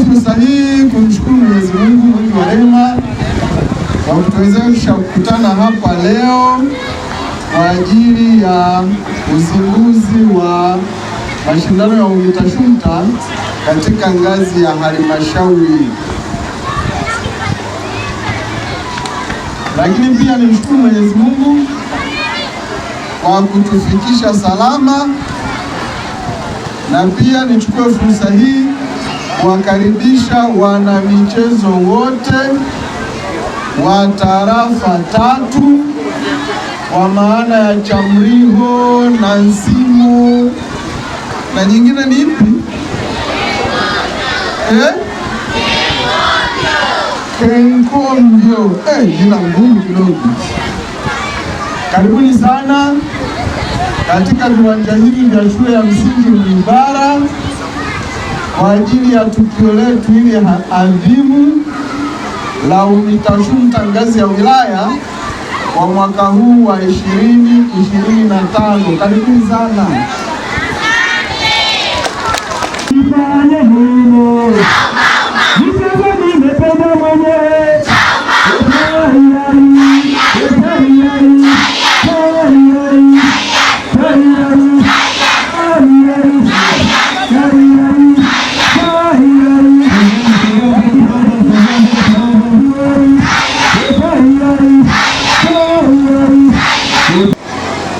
fursa hii kumshukuru Mwenyezi Mungu mwingi wa rehema kwa kutuwezesha kukutana hapa leo kwa ajili ya uzinduzi wa mashindano ya UMITASHUMTA katika ngazi ya halmashauri. Lakini pia nimshukuru Mwenyezi Mungu kwa kutufikisha salama, na pia nichukue fursa hii kuwakaribisha wanamichezo wote wa tarafa 3 kwa maana ya Chamriho na Nsimu na nyingine ni ipi? Kenkombyo. Jina ngumu kidogo. Karibuni sana katika viwanja hivi vya shule ya msingi Mlibara kwa ajili ya tukio letu hili adhimu la UMITASHUMTA ngazi ya wilaya kwa mwaka huu wa 2025. Karibuni sana.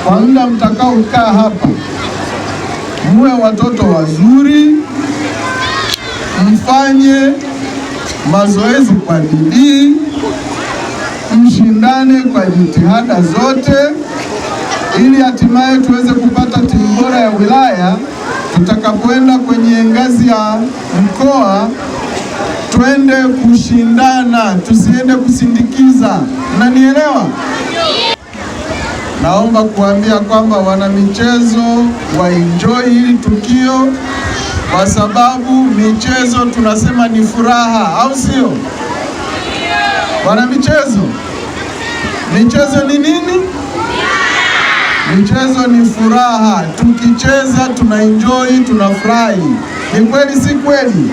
Kwa muda mtakaokaa hapa, muwe watoto wazuri, mfanye mazoezi kwa bidii, mshindane kwa jitihada zote, ili hatimaye tuweze kupata timu bora ya wilaya. Tutakapoenda kwenye ngazi ya mkoa, twende kushindana, tusiende kusindikiza. Mnanielewa? Naomba kuambia kwamba wanamichezo waenjoy hili tukio, kwa sababu michezo tunasema ni furaha, au sio? Wanamichezo, michezo ni nini? Michezo ni furaha. Tukicheza tunaenjoy, tunafurahi. Ni kweli si kweli?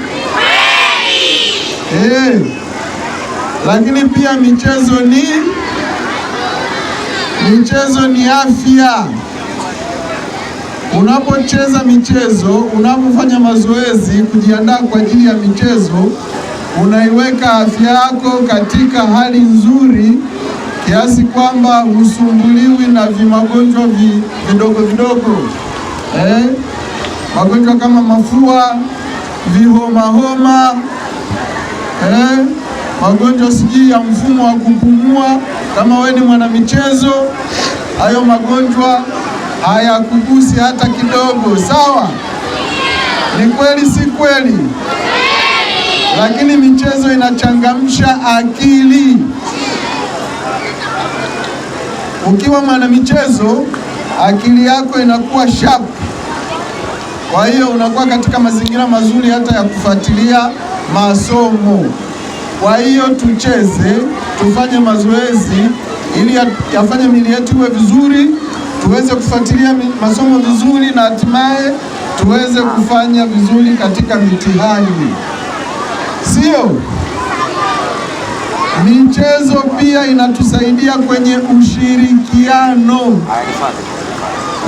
Lakini pia michezo ni afya. Unapocheza michezo, unapofanya mazoezi kujiandaa kwa ajili ya michezo, unaiweka afya yako katika hali nzuri kiasi kwamba husumbuliwi na magonjwa vidogo vidogo. Magonjwa kama mafua, vihoma, magonjwa sijui ya mfumo wa kupumua. Kama wewe ni mwanamichezo, hayo magonjwa hayakugusi hata kidogo. Sawa? Ni kweli si kweli? Lakini michezo inachangamsha akili. Ukiwa mwanamichezo, akili yako inakuwa sharp. Kwa hiyo unakuwa katika mazingira mazuri hata ya kufuatilia masomo. Kwa hiyo tucheze, tufanye mazoezi ili yafanye miili yetu iwe vizuri, tuweze kufuatilia masomo vizuri, na hatimaye tuweze kufanya vizuri katika mitihani. Sio? Michezo pia inatusaidia kwenye ushirikiano.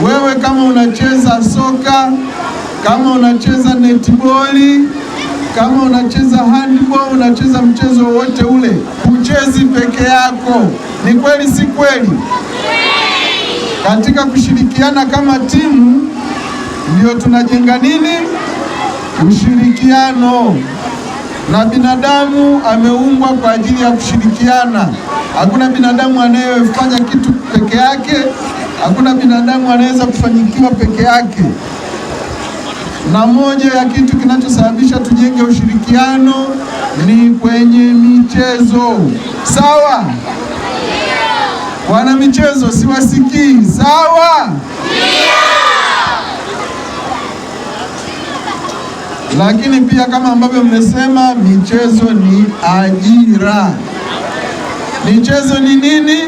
Wewe kama unacheza soka, kama unacheza netball, kama unacheza handball, unacheza mchezo wote ule, uchezi peke yako. Ni kweli si kweli? Katika kushirikiana kama timu ndio tunajenga nini? Ushirikiano. Na binadamu ameumbwa kwa ajili ya kushirikiana. Hakuna binadamu anayefanya kitu peke yake, hakuna binadamu anaweza kufanikiwa peke yake. Na moja ya kitu kinachosababisha tujenge ushirikiano ni kwenye michezo. Sawa? Wana michezo siwasikii. Sawa? Lakini pia kama ambavyo mmesema, michezo ni ajira. Michezo ni nini?